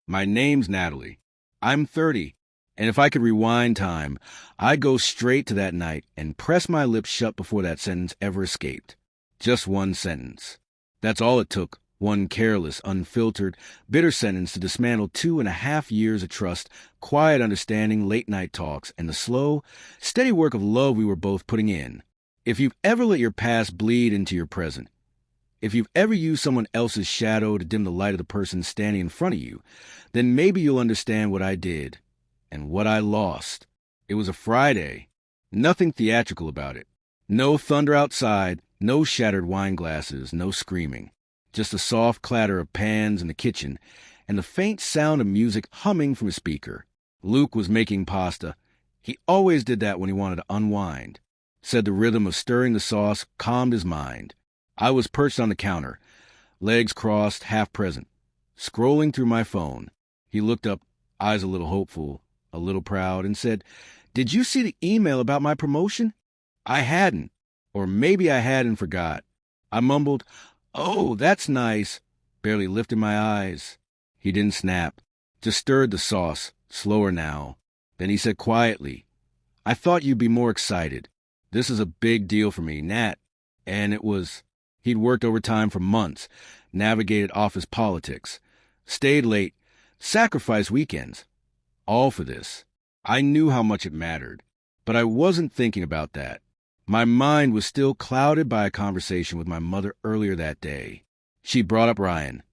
My name's Natalie. I'm 30, and if I could rewind time, I'd go straight to that night and press my lips shut before that sentence ever escaped. Just one sentence. That's all it took. One careless, unfiltered, bitter sentence to dismantle 2.5 years of trust, quiet understanding, late-night talks, and the slow, steady work of love we were both putting in. If you've ever let your past bleed into your present, if you've ever used someone else's shadow to dim the light of the person standing in front of you, then maybe you'll understand what I did and what I lost. It was a Friday. Nothing theatrical about it. No thunder outside, no shattered wine glasses, no screaming. Just the soft clatter of pans in the kitchen and the faint sound of music humming from a speaker. Luke was making pasta. He always did that when he wanted to unwind. Said the rhythm of stirring the sauce calmed his mind. I was perched on the counter, legs crossed, half present, scrolling through my phone. He looked up, eyes a little hopeful, a little proud, and said, "Did you see the email about my promotion?" I hadn't, or maybe I had and forgot. I mumbled, "Oh, that's nice," barely lifted my eyes. He didn't snap, just stirred the sauce, slower now. Then he said quietly, "I thought you'd be more excited. This is a big deal for me, Nat." And it was. He'd worked overtime for months, navigated office politics, stayed late, sacrificed weekends. All for this. I knew how much it mattered, but I wasn't thinking about that. My mind was still clouded by a conversation with my mother earlier that day. She brought up Ryan.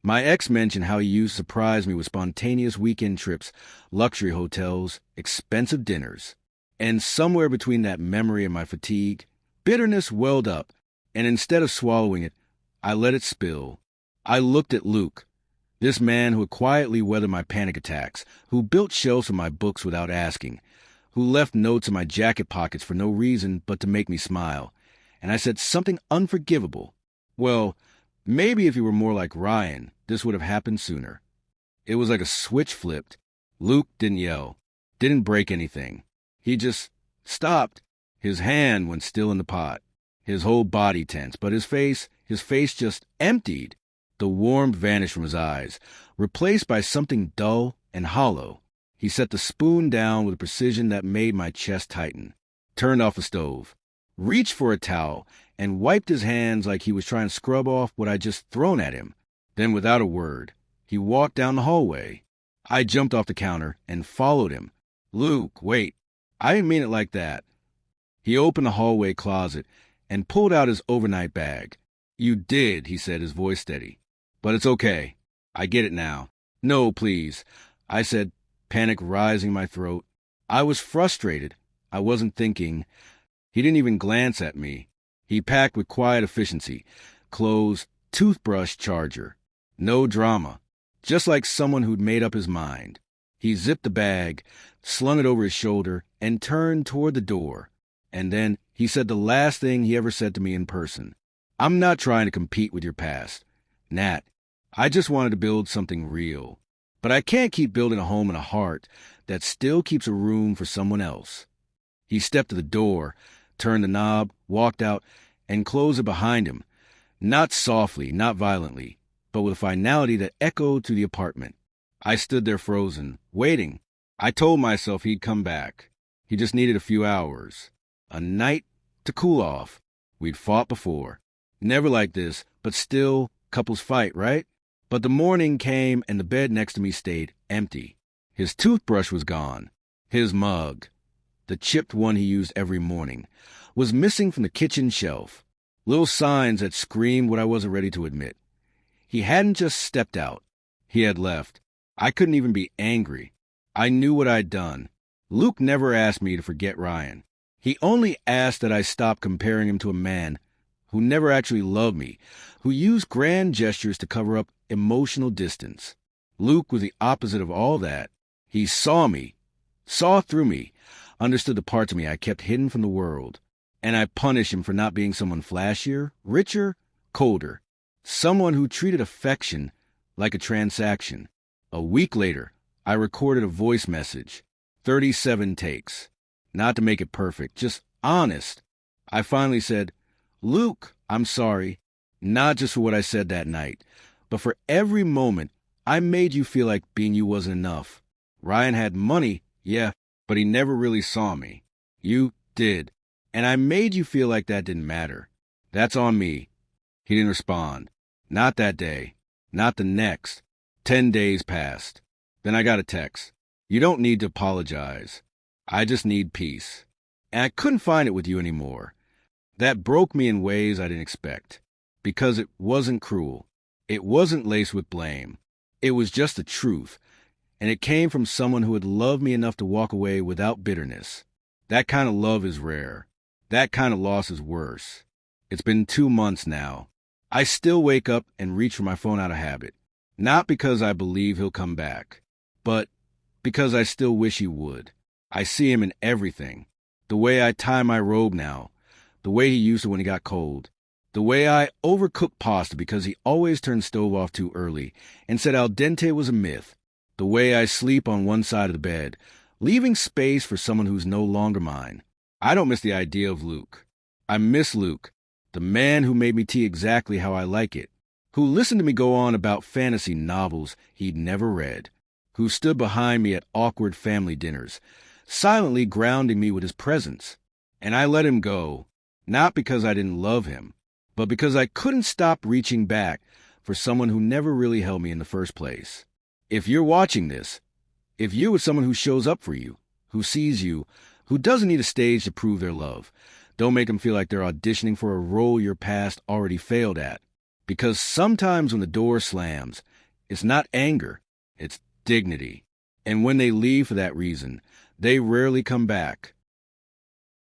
My ex mentioned how he used to surprise me with spontaneous weekend trips, luxury hotels, expensive dinners. And somewhere between that memory and my fatigue, bitterness welled up, and instead of swallowing it, I let it spill. I looked at Luke, this man who had quietly weathered my panic attacks, who built shelves for my books without asking, who left notes in my jacket pockets for no reason but to make me smile. And I said something unforgivable. Well, maybe if he were more like Ryan, this would have happened sooner. It was like a switch flipped. Luke didn't yell, didn't break anything. He just stopped. His hand went still in the pot. His whole body tense, but his face just emptied. The warmth vanished from his eyes, replaced by something dull and hollow. He set the spoon down with a precision that made my chest tighten, turned off the stove, reached for a towel, and wiped his hands like he was trying to scrub off what I'd just thrown at him. Then, without a word, he walked down the hallway. I jumped off the counter and followed him. "Luke, wait. I didn't mean it like that." He opened the hallway closet and pulled out his overnight bag. "You did," he said, his voice steady. "But it's okay. I get it now." "No, please," I said, panic rising in my throat. I was frustrated. I wasn't thinking. He didn't even glance at me. He packed with quiet efficiency. Clothes, toothbrush, charger. No drama. Just like someone who'd made up his mind. He zipped the bag, slung it over his shoulder, and turned toward the door. And then he said the last thing he ever said to me in person. "I'm not trying to compete with your past, Nat. I just wanted to build something real. But I can't keep building a home and a heart that still keeps a room for someone else." He stepped to the door, turned the knob, walked out, and closed it behind him. Not softly, not violently, but with a finality that echoed through the apartment. I stood there frozen, waiting. I told myself he'd come back. He just needed a few hours. A night to cool off. We'd fought before. Never like this, but still, couples fight, right? But the morning came and the bed next to me stayed empty. His toothbrush was gone. His mug, the chipped one he used every morning, was missing from the kitchen shelf. Little signs that screamed what I wasn't ready to admit. He hadn't just stepped out. He had left. I couldn't even be angry. I knew what I'd done. Luke never asked me to forget Ryan. He only asked that I stop comparing him to a man who never actually loved me, who used grand gestures to cover up emotional distance. Luke was the opposite of all that. He saw me, saw through me, understood the parts of me I kept hidden from the world. And I punished him for not being someone flashier, richer, colder. Someone who treated affection like a transaction. A week later, I recorded a voice message. 37 takes. Not to make it perfect, just honest. I finally said, "Luke, I'm sorry. Not just for what I said that night, but for every moment I made you feel like being you wasn't enough. Ryan had money, yeah, but he never really saw me. You did. And I made you feel like that didn't matter. That's on me. He didn't respond. Not that day. Not the next. 10 days passed. Then I got a text. You don't need to apologize. I just need peace. And I couldn't find it with you anymore. That broke me in ways I didn't expect. Because it wasn't cruel. It wasn't laced with blame. It was just the truth. And it came from someone who had loved me enough to walk away without bitterness. That kind of love is rare. That kind of loss is worse. It's been 2 months now. I still wake up and reach for my phone out of habit. Not because I believe he'll come back, but because I still wish he would. I see him in everything. The way I tie my robe now. The way he used to when he got cold. The way I overcook pasta because he always turned stove off too early and said al dente was a myth. The way I sleep on one side of the bed, leaving space for someone who's no longer mine. I don't miss the idea of Luke. I miss Luke, the man who made me tea exactly how I like it, who listened to me go on about fantasy novels he'd never read, who stood behind me at awkward family dinners, silently grounding me with his presence. And I let him go, not because I didn't love him, but because I couldn't stop reaching back for someone who never really held me in the first place. If you're watching this, if you are someone who shows up for you, who sees you, who doesn't need a stage to prove their love, don't make them feel like they're auditioning for a role your past already failed at. Because sometimes when the door slams, it's not anger, it's dignity. And when they leave for that reason, they rarely come back.